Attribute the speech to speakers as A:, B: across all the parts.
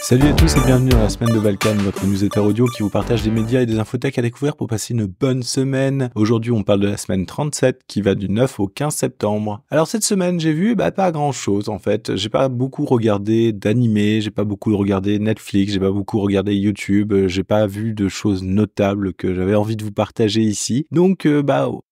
A: Salut à tous et bienvenue dans la semaine de Balkan, votre newsletter audio qui vous partage des médias et des infotech à découvrir pour passer une bonne semaine. Aujourd'hui, on parle de la semaine 37 qui va du 9 au 15 septembre. Alors cette semaine, j'ai vu pas grand chose en fait. J'ai pas beaucoup regardé d'animés, j'ai pas beaucoup regardé Netflix, j'ai pas beaucoup regardé YouTube, j'ai pas vu de choses notables que j'avais envie de vous partager ici. Donc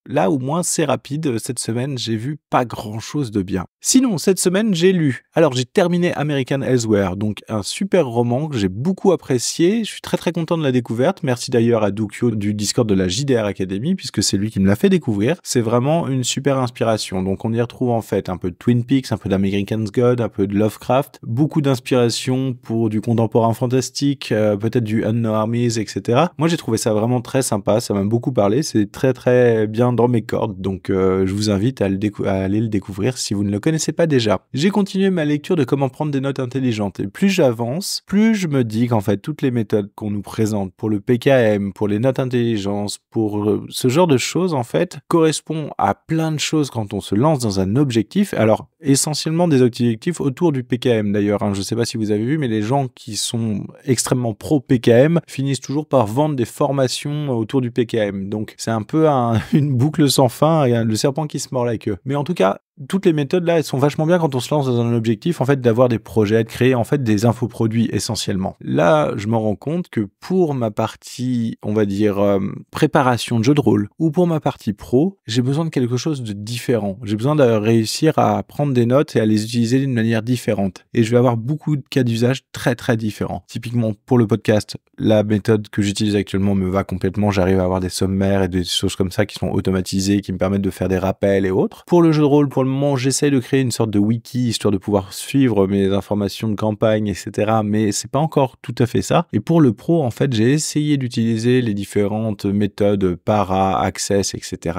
A: là au moins c'est rapide, cette semaine j'ai vu pas grand chose de bien. Sinon cette semaine j'ai lu. Alors j'ai terminé American Elsewhere, donc un super roman que j'ai beaucoup apprécié, je suis très content de la découverte. Merci d'ailleurs à Dukyo du Discord de la JDR Academy puisque c'est lui qui me l'a fait découvrir. C'est vraiment une super inspiration. Donc on y retrouve en fait un peu de Twin Peaks, un peu d'American's God, un peu de Lovecraft, beaucoup d'inspiration pour du contemporain fantastique, peut-être du Unknown Armies, etc. Moi j'ai trouvé ça vraiment très sympa, ça m'a beaucoup parlé, c'est très bien dans mes cordes, donc je vous invite à aller le découvrir si vous ne le connaissez pas déjà. J'ai continué ma lecture de comment prendre des notes intelligentes et plus j'avance, plus je me dis qu'en fait toutes les méthodes qu'on nous présente pour le PKM, pour les notes intelligence, pour ce genre de choses en fait, correspond à plein de choses quand on se lance dans un objectif. Alors essentiellement des objectifs autour du PKM d'ailleurs, hein. Je sais pas si vous avez vu, mais les gens qui sont extrêmement pro PKM finissent toujours par vendre des formations autour du PKM. Donc c'est un peu une boucle sans fin, et le serpent qui se mord la queue. Mais en tout cas, toutes les méthodes là, elles sont vachement bien quand on se lance dans un objectif, en fait, d'avoir des projets, de créer en fait des infoproduits essentiellement. Là, je me rends compte que pour ma partie, on va dire, préparation de jeu de rôle, ou pour ma partie pro, j'ai besoin de quelque chose de différent. J'ai besoin de réussir à prendre des notes et à les utiliser d'une manière différente. Et je vais avoir beaucoup de cas d'usage très différents. Typiquement, pour le podcast, la méthode que j'utilise actuellement me va complètement. J'arrive à avoir des sommaires et des choses comme ça qui sont automatisées, qui me permettent de faire des rappels et autres. Pour le jeu de rôle, pour le moment, j'essaye de créer une sorte de wiki, histoire de pouvoir suivre mes informations de campagne, etc. Mais c'est pas encore tout à fait ça. Et pour le pro, en fait, j'ai essayé d'utiliser les différentes méthodes para, access, etc.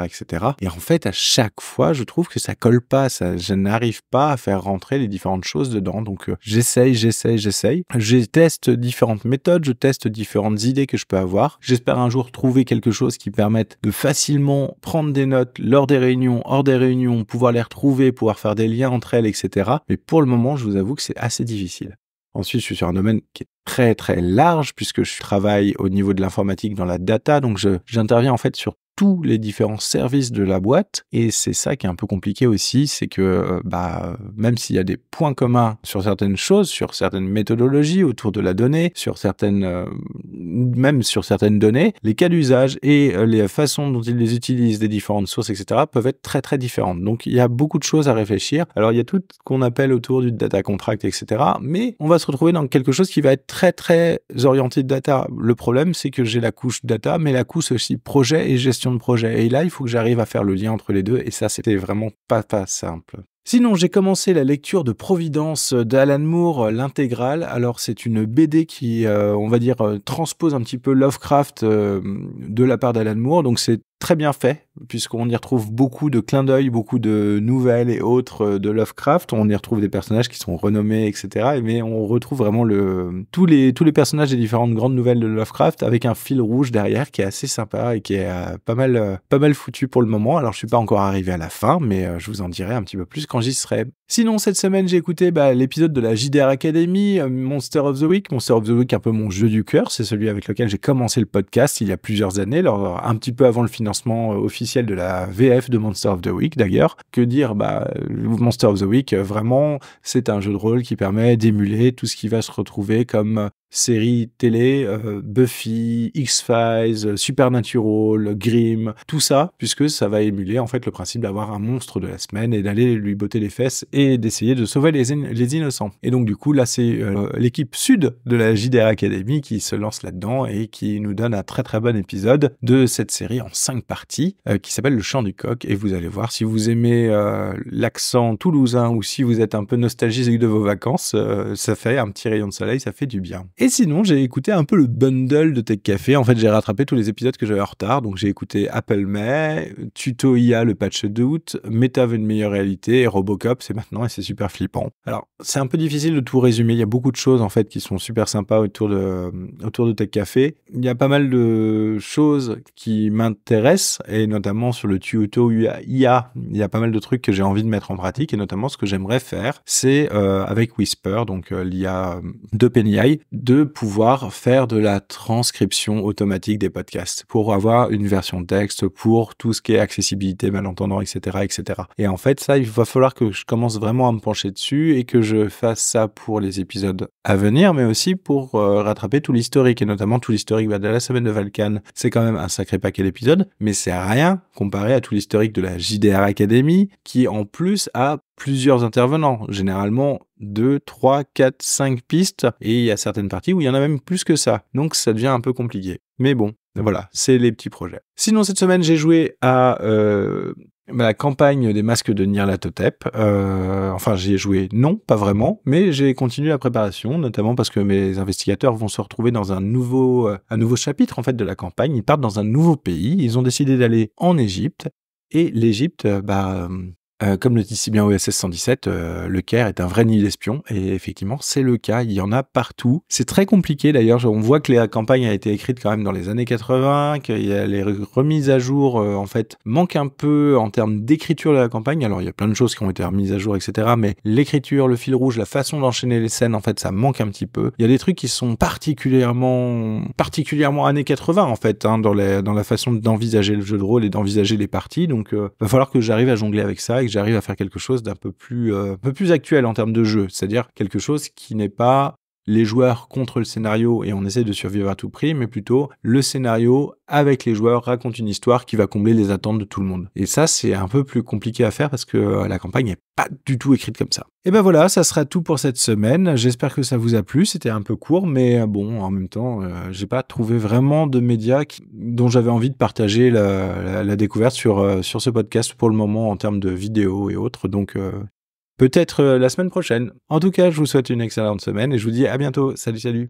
A: Et en fait, à chaque fois, je trouve que ça colle pas. Je n'arrive pas à faire rentrer les différentes choses dedans. Donc, j'essaye. Je teste différentes méthodes, je teste différentes idées que je peux avoir. J'espère un jour trouver quelque chose qui permette de facilement prendre des notes lors des réunions, hors des réunions, pouvoir les retrouver, pouvoir faire des liens entre elles, etc. Mais pour le moment, je vous avoue que c'est assez difficile. Ensuite, je suis sur un domaine qui est très large puisque je travaille au niveau de l'informatique dans la data. Donc, j'interviens en fait sur tous les différents services de la boîte et c'est ça qui est un peu compliqué aussi, c'est que même s'il y a des points communs sur certaines choses, sur certaines méthodologies autour de la donnée, même sur certaines données, les cas d'usage et les façons dont ils les utilisent des différentes sources, etc. peuvent être très différentes. Donc il y a beaucoup de choses à réfléchir. Alors il y a tout ce qu'on appelle autour du data contract, etc. Mais on va se retrouver dans quelque chose qui va être très orienté de data. Le problème, c'est que j'ai la couche data, mais la couche aussi projet et gestion de projet. Et là, il faut que j'arrive à faire le lien entre les deux. Et ça, c'était vraiment pas simple. Sinon, j'ai commencé la lecture de Providence d'Alan Moore, l'intégrale. Alors, c'est une BD qui, on va dire, transpose un petit peu Lovecraft de la part d'Alan Moore. Donc, c'est très bien fait, puisqu'on y retrouve beaucoup de clins d'œil, beaucoup de nouvelles et autres de Lovecraft. On y retrouve des personnages qui sont renommés, etc. Mais on retrouve vraiment tous les personnages des différentes grandes nouvelles de Lovecraft avec un fil rouge derrière qui est assez sympa et qui est pas mal foutu pour le moment. Alors, je suis pas encore arrivé à la fin, mais je vous en dirai un petit peu plus quand j'y serai. Sinon, cette semaine, j'ai écouté l'épisode de la JDR Academy, Monster of the Week. Monster of the Week, un peu mon jeu du cœur. C'est celui avec lequel j'ai commencé le podcast il y a plusieurs années, un petit peu avant le financement officiel de la VF de Monster of the Week d'ailleurs. Que dire, Monster of the Week, vraiment, c'est un jeu de rôle qui permet d'émuler tout ce qui va se retrouver comme séries télé, Buffy, X-Files, Supernatural, Grimm, tout ça, puisque ça va émuler en fait le principe d'avoir un monstre de la semaine et d'aller lui botter les fesses et d'essayer de sauver les innocents. Et donc du coup là c'est l'équipe sud de la JDR Academy qui se lance là-dedans et qui nous donne un très bon épisode de cette série en 5 parties qui s'appelle Le Chant du Coq. Et vous allez voir, si vous aimez l'accent toulousain ou si vous êtes un peu nostalgique de vos vacances, ça fait un petit rayon de soleil, ça fait du bien. Et sinon, j'ai écouté un peu le bundle de Tech Café. En fait, j'ai rattrapé tous les épisodes que j'avais en retard. Donc, j'ai écouté Apple May, Tuto IA, le patch d'août, Meta veut une meilleure réalité, et Robocop, c'est maintenant et c'est super flippant. Alors, c'est un peu difficile de tout résumer. Il y a beaucoup de choses, en fait, qui sont super sympas autour de Tech Café. Il y a pas mal de choses qui m'intéressent, et notamment sur le Tuto IA, il y a pas mal de trucs que j'ai envie de mettre en pratique, et notamment ce que j'aimerais faire, c'est avec Whisper, donc l'IA d'OpenAI, de pouvoir faire de la transcription automatique des podcasts pour avoir une version texte, pour tout ce qui est accessibilité, malentendant, etc., etc. Et en fait, ça, il va falloir que je commence vraiment à me pencher dessus et que je fasse ça pour les épisodes à venir, mais aussi pour rattraper tout l'historique, et notamment tout l'historique de la semaine de Valkan. C'est quand même un sacré paquet d'épisodes, mais c'est rien comparé à tout l'historique de la JDR Academy, qui en plus a plusieurs intervenants, généralement 2, 3, 4, 5 pistes, et il y a certaines parties où il y en a même plus que ça, donc ça devient un peu compliqué. Mais bon, voilà, c'est les petits projets. Sinon, cette semaine, j'ai joué à la campagne des masques de Nyarlathotep. Enfin, j'y ai joué, non, pas vraiment, mais j'ai continué la préparation, notamment parce que mes investigateurs vont se retrouver dans un nouveau chapitre en fait de la campagne. Ils partent dans un nouveau pays, ils ont décidé d'aller en Égypte, et l'Égypte, comme le dit si bien OSS 117, le Caire est un vrai nid d'espions, et effectivement, c'est le cas, il y en a partout. C'est très compliqué d'ailleurs, on voit que la campagne a été écrite quand même dans les années 80, qu'il y a les remises à jour, en fait, manquent un peu en termes d'écriture de la campagne. Alors, il y a plein de choses qui ont été remises à jour, etc., mais l'écriture, le fil rouge, la façon d'enchaîner les scènes, en fait, ça manque un petit peu. Il y a des trucs qui sont particulièrement années 80, en fait, hein, dans la façon d'envisager le jeu de rôle et d'envisager les parties, donc va falloir que j'arrive à jongler avec ça, que j'arrive à faire quelque chose d'un peu plus actuel en termes de jeu, c'est-à-dire quelque chose qui n'est pas les joueurs contre le scénario et on essaie de survivre à tout prix, mais plutôt le scénario avec les joueurs raconte une histoire qui va combler les attentes de tout le monde. Et ça, c'est un peu plus compliqué à faire parce que la campagne n'est pas du tout écrite comme ça. Et ben voilà, ça sera tout pour cette semaine. J'espère que ça vous a plu. C'était un peu court, mais bon, en même temps, j'ai pas trouvé vraiment de médias dont j'avais envie de partager la découverte sur ce podcast pour le moment en termes de vidéos et autres. Donc, peut-être la semaine prochaine. En tout cas, je vous souhaite une excellente semaine et je vous dis à bientôt. Salut, salut.